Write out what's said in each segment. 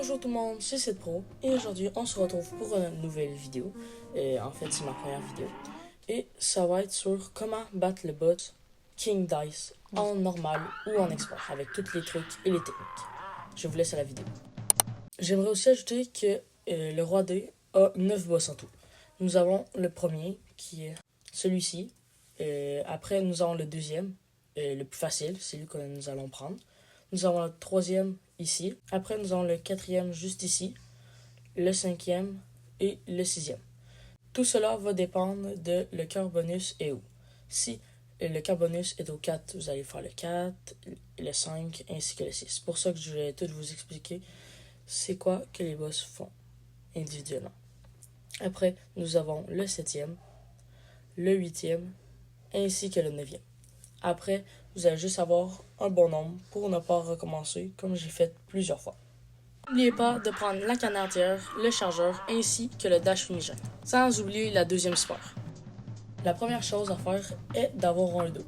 Bonjour tout le monde, c'est Sid Pro et aujourd'hui on se retrouve pour une nouvelle vidéo. En fait, c'est ma première vidéo. Et ça va être sur comment battre le bot King Dice en normal ou en expert avec tous les trucs et les techniques. Je vous laisse à la vidéo. J'aimerais aussi ajouter que le roi D a 9 boss en tout. Nous avons le premier qui est celui-ci. Après, nous avons le deuxième, le plus facile, c'est lui que nous allons prendre. Nous avons le troisième ici. Après, nous avons le quatrième juste ici, le cinquième et le sixième. Tout cela va dépendre de le cœur bonus est où. Si le cœur bonus est au 4, vous allez faire le 4, le 5 ainsi que le 6. C'est pour ça que je vais tout vous expliquer c'est quoi que les boss font individuellement. Après, nous avons le 7e, le 8e ainsi que le 9e. Après, vous allez juste avoir un bon nombre pour ne pas recommencer comme j'ai fait plusieurs fois. N'oubliez pas de prendre la canardière, le chargeur ainsi que le dash fumigène, sans oublier la deuxième sphère. La première chose à faire est d'avoir un 2.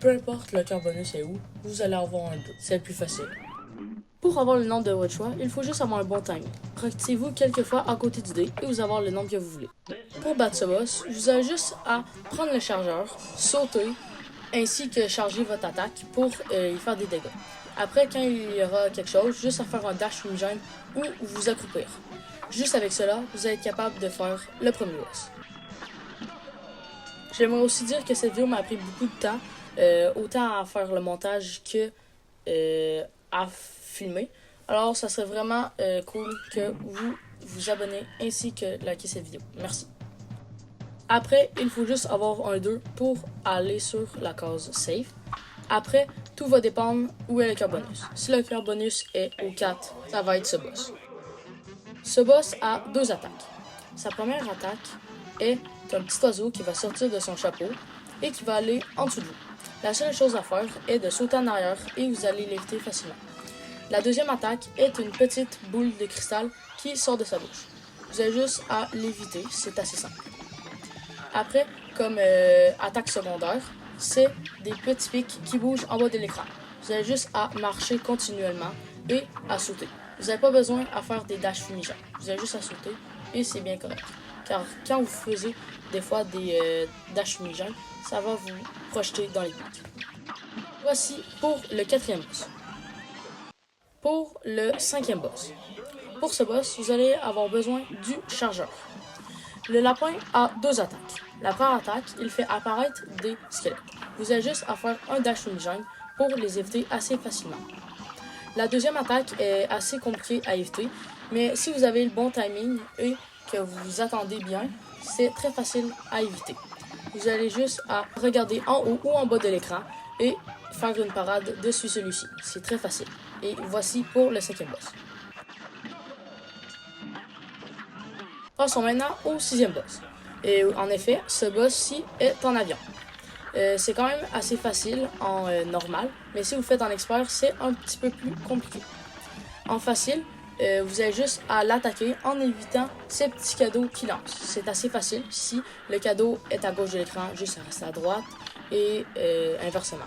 Peu importe le cœur bonus est où, vous allez avoir un 2. C'est le plus facile. Pour avoir le nombre de votre choix, il faut juste avoir un bon timing. Rectez-vous quelques fois à côté du dé et vous avoir le nombre que vous voulez. Pour battre ce boss, vous avez juste à prendre le chargeur, sauter, ainsi que charger votre attaque pour y faire des dégâts. Après, quand il y aura quelque chose, juste à faire un dash fumigène ou vous accroupir. Juste avec cela, vous allez être capable de faire le premier boss. J'aimerais aussi dire que cette vidéo m'a pris beaucoup de temps, autant à faire le montage que à filmer. Alors, ça serait vraiment cool que vous vous abonnez ainsi que likez cette vidéo. Merci. Après, il faut juste avoir un 2 pour aller sur la case Save. Après, tout va dépendre où est le cœur bonus. Si le cœur bonus est au 4, ça va être ce boss. Ce boss a deux attaques. Sa première attaque est un petit oiseau qui va sortir de son chapeau et qui va aller en dessous de vous. La seule chose à faire est de sauter en arrière et vous allez l'éviter facilement. La deuxième attaque est une petite boule de cristal qui sort de sa bouche. Vous avez juste à l'éviter, c'est assez simple. Après, comme attaque secondaire, c'est des petits pics qui bougent en bas de l'écran. Vous avez juste à marcher continuellement et à sauter. Vous n'avez pas besoin à faire des dash fumigènes. Vous avez juste à sauter et c'est bien correct. Car quand vous faisiez des fois des dash fumigènes, ça va vous projeter dans les pics. Voici pour le quatrième boss. Pour le cinquième boss. Pour ce boss, vous allez avoir besoin du chargeur. Le lapin a deux attaques. La première attaque, il fait apparaître des squelettes. Vous avez juste à faire un dash fumigène pour les éviter assez facilement. La deuxième attaque est assez compliquée à éviter, mais si vous avez le bon timing et que vous attendez bien, c'est très facile à éviter. Vous allez juste à regarder en haut ou en bas de l'écran et faire une parade dessus celui-ci. C'est très facile. Et voici pour le cinquième boss. Passons maintenant au sixième boss. Et en effet, ce boss-ci est en avion. C'est quand même assez facile en normal, mais si vous le faites en expert, c'est un petit peu plus compliqué. En facile, vous avez juste à l'attaquer en évitant ces petits cadeaux qui lancent. C'est assez facile si le cadeau est à gauche de l'écran, juste à rester à droite et inversement.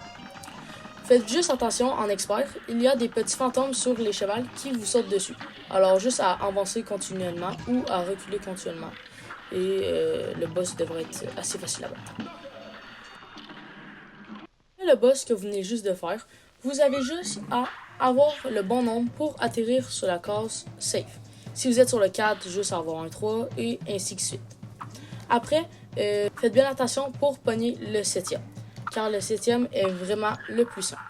Faites juste attention en expert, il y a des petits fantômes sur les chevals qui vous sautent dessus. Alors juste à avancer continuellement ou à reculer continuellement. Et le boss devrait être assez facile à battre. Le boss que vous venez juste de faire, vous avez juste à avoir le bon nombre pour atterrir sur la case Save. Si vous êtes sur le 4, juste à avoir un 3 et ainsi de suite. Après, faites bien attention pour pogner le 7e. Car le 7e est vraiment le plus simple.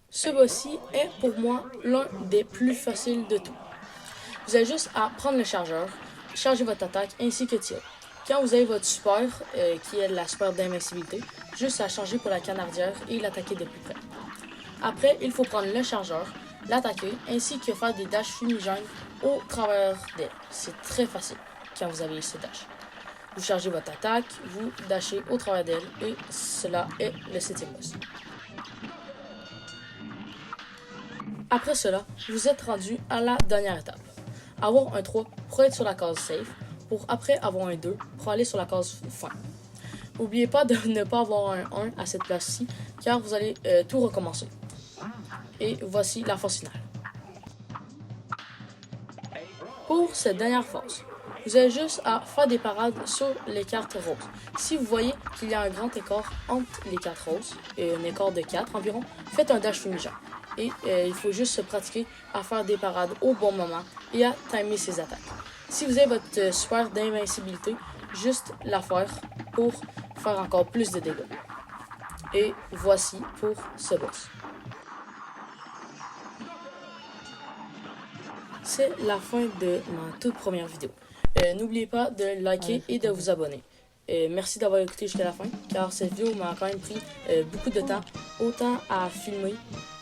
Ce boss-ci est pour moi l'un des plus faciles de tout. Vous avez juste à prendre le chargeur, charger votre attaque ainsi que tirer. Quand vous avez votre super, qui est la super d'invincibilité, juste à charger pour la canardière et l'attaquer de plus près. Après, il faut prendre le chargeur, l'attaquer ainsi que faire des dashs fumigènes au travers d'elle. C'est très facile quand vous avez ce dash. Vous chargez votre attaque, vous dashez au travers d'elle et cela est le 7e boss. Après cela, vous êtes rendu à la dernière étape. Avoir un 3 pour être sur la case Save, pour après avoir un 2 pour aller sur la case Fin. N'oubliez pas de ne pas avoir un 1 à cette place-ci, car vous allez tout recommencer. Et voici la phase finale. Pour cette dernière phase, vous avez juste à faire des parades sur les cartes roses. Si vous voyez qu'il y a un grand écart entre les cartes roses, un écart de 4 environ, faites un dash fumigant. Et il faut juste se pratiquer à faire des parades au bon moment et à timer ses attaques. Si vous avez votre sphère d'invincibilité, juste la faire pour faire encore plus de dégâts. Et voici pour ce boss. C'est la fin de ma toute première vidéo. N'oubliez pas de liker et de vous abonner. Merci d'avoir écouté jusqu'à la fin, car cette vidéo m'a quand même pris beaucoup de temps, autant à filmer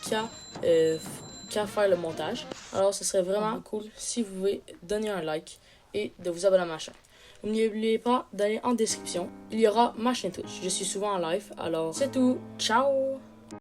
qu'à faire le montage. Alors ce serait vraiment cool si vous pouvez donner un like et de vous abonner à ma chaîne. N'oubliez pas d'aller en description, il y aura ma chaîne Twitch. Je suis souvent en live, alors c'est tout. Ciao!